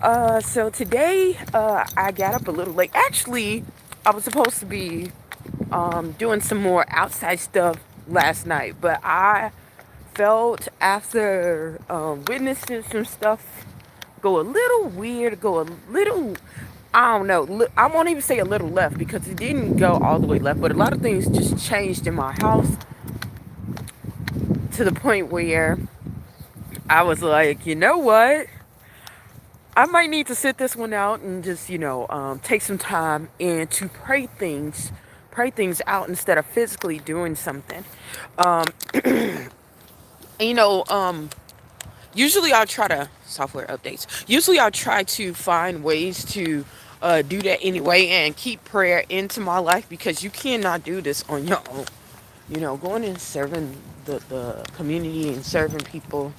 So today, I got up a little late. Actually, I was supposed to be doing some more outside stuff last night, but I felt after witnessing some stuff go a little weird, go a little, I don't know, I won't even say a little left because it didn't go all the way left, but a lot of things just changed in my house to the point where I was like, you know what? I might need to sit this one out and just, take some time and to pray things out instead of physically doing something. Um, and, usually I'll try to software updates. Usually I'll try to find ways to do that anyway and keep prayer into my life because you cannot do this on your own. Going and serving the community and serving people,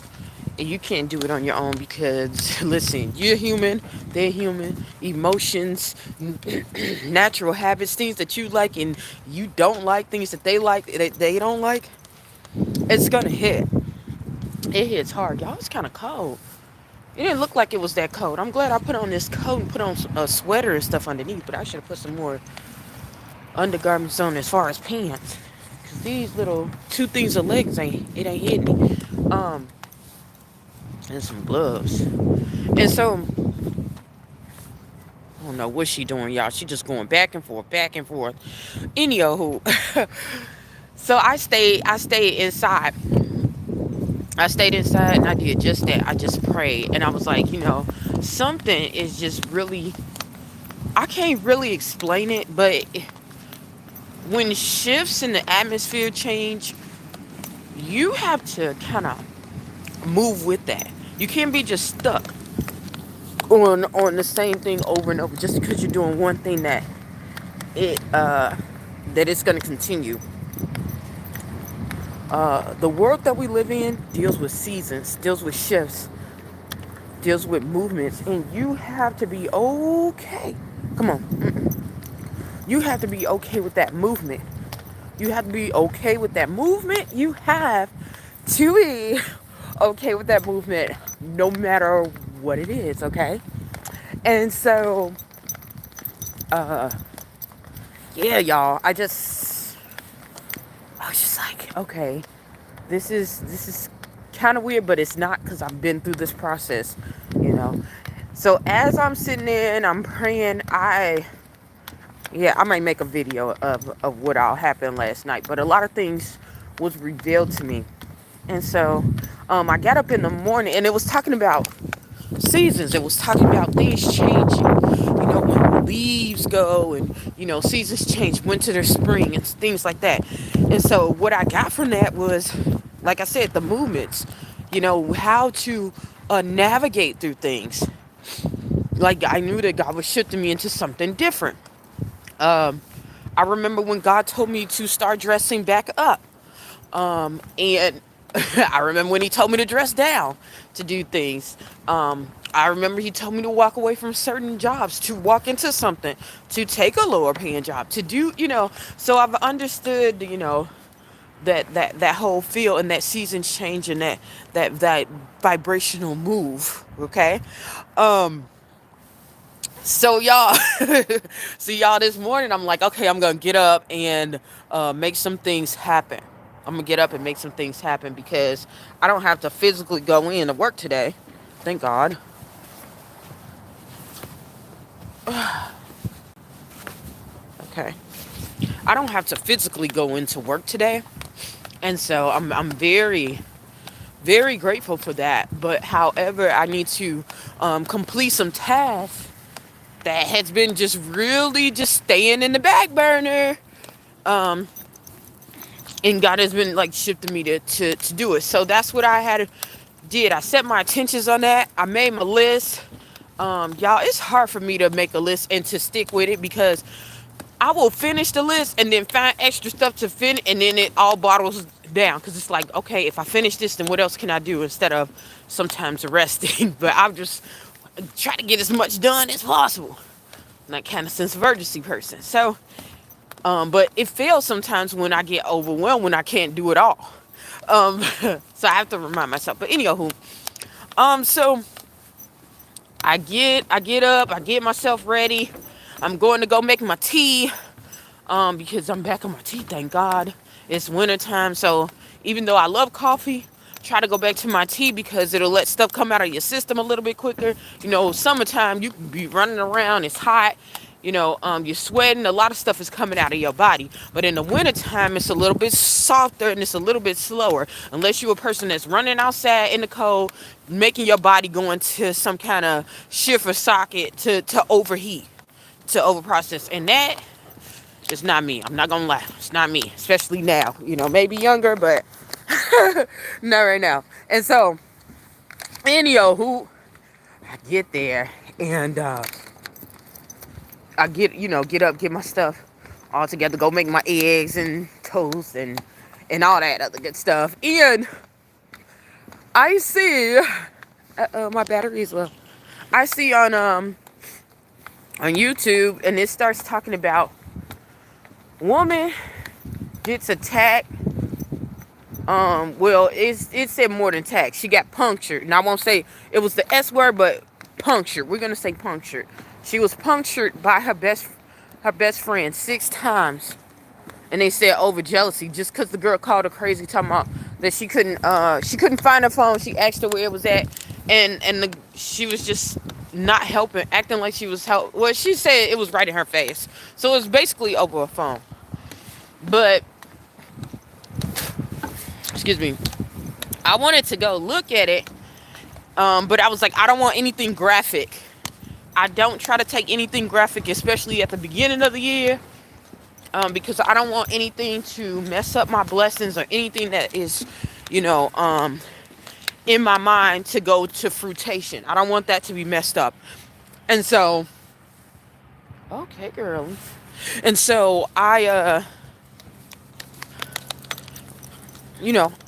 and you can't do it on your own because, listen, you're human, they're human, emotions, natural habits, things that you like and you don't like, things that they like, that they don't like, it's gonna hit. It hits hard. Y'all, it's kind of cold. It didn't look like it was that cold. I'm glad I put on this coat and put on a sweater and stuff underneath, but I should have put some more undergarments on as far as pants. Cause these little two things of legs ain't hitting me. Um, and some gloves. And so I don't know what she doing, y'all. She just going back and forth, back and forth. Anywho, so I stayed inside. I stayed inside and I did just that. I just prayed and I was like, something is just really, I can't really explain it, but when shifts in the atmosphere change, you have to kind of move with that. You can't be just stuck on the same thing over and over just because you're doing one thing it that it's going to continue. The world that we live in deals with seasons, deals with shifts, deals with movements, and you have to be okay. Come on. You have to be okay with that movement. You have to be okay with that movement. You have to be okay with that movement no matter what it is, okay? And so, uh, yeah, y'all, I was just like, okay, this is kind of weird, but it's not because I've been through this process, you know. So as I'm sitting there and I'm praying, I might make a video of what all happened last night, but a lot of things was revealed to me. And so I got up in the morning and it was talking about seasons. It was talking about things changing. When leaves go and, seasons change, winter to spring and things like that. And so what I got from that was, like I said, the movements, how to navigate through things. Like I knew that God was shifting me into something different. Um, I remember when God told me to start dressing back up. And I remember when he told me to dress down to do things. I remember he told me to walk away from certain jobs, to walk into something, to take a lower paying job, to do, so I've understood, that whole feel and that season change and that vibrational move. Okay. Um, so y'all, this morning I'm like, okay, I'm gonna get up and make some things happen. I'm gonna get up and make some things happen because I don't have to physically go in to work today. Thank God. Okay, I don't have to physically go into work today, and so I'm very very grateful for that. But however, I need to complete some tasks that has been just really just staying in the back burner. Um, and God has been like shifting me to do it. So that's what I had did. I set my intentions on that. I made my list. Y'all, it's hard for me to make a list and to stick with it because I will finish the list and then find extra stuff to finish, and then it all bottles down because it's like, okay, if I finish this, then what else can I do instead of sometimes resting? But I'll just try to get as much done as possible. I'm that kind of sense of urgency person. So, but it fails sometimes when I get overwhelmed when I can't do it all. So I have to remind myself. But anywho, so I get up, I get myself ready. I'm going to go make my tea. Because I'm back on my tea, thank God. It's winter time, so even though I love coffee, try to go back to my tea because it'll let stuff come out of your system a little bit quicker. Summertime, you can be running around, it's hot, you're sweating, a lot of stuff is coming out of your body. But in the wintertime, it's a little bit softer and it's a little bit slower. Unless you're a person that's running outside in the cold, making your body go into some kind of shift or socket to overheat, to overprocess. And that it's not me. I'm not gonna lie. It's not me, especially now. Maybe younger, but not right now. And so, who I get there and I get up, get my stuff all together, go make my eggs and toast and all that other good stuff. And I see, my battery is low. I see on YouTube, and it starts talking about woman gets attacked. Well, it said more than attacked. She got punctured, and I won't say it was the S word, but punctured. We're gonna say punctured. She was punctured by her best friend 6 times, and they said over jealousy, just because the girl called her crazy, talking about that she couldn't find her phone. She asked her where it was at, and she was just not helping, acting like she was help. Well, she said it was right in her face, so it was basically over a phone. But excuse me, I wanted to go look at it, but I was like, I don't want anything graphic. I don't try to take anything graphic, especially at the beginning of the year, because I don't want anything to mess up my blessings or anything that is, in my mind to go to fruitation. I don't want that to be messed up. And so, okay, girl. And so I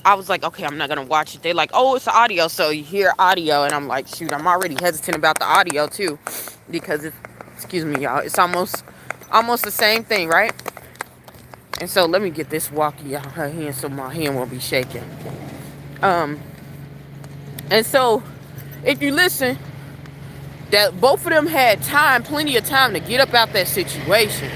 I was like, okay, I'm not gonna watch it. They're like, oh, it's audio, so you hear audio, and I'm like, shoot, I'm already hesitant about the audio too, because excuse me, y'all, it's almost the same thing, right? And so let me get this walkie out her hand so my hand won't be shaking. And so if you listen, that both of them had plenty of time to get up out that situation.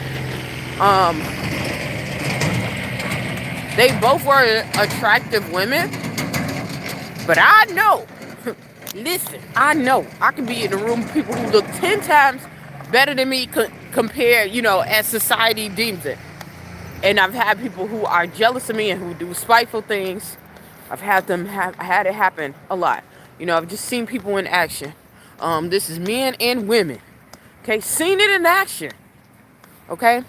They both were attractive women, but I know, listen, I know I can be in a room with people who look 10 times better than me compared, as society deems it. And I've had people who are jealous of me and who do spiteful things. I've had it happen a lot. I've just seen people in action. This is men and women. Okay, seen it in action. Okay,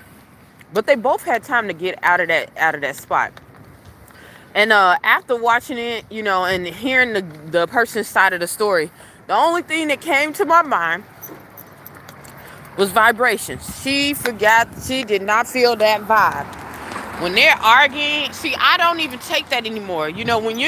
but they both had time to get out of that spot. And after watching it, and hearing the person's side of the story, the only thing that came to my mind was vibrations. She did not feel that vibe. When they're arguing, see, I don't even take that anymore. When you're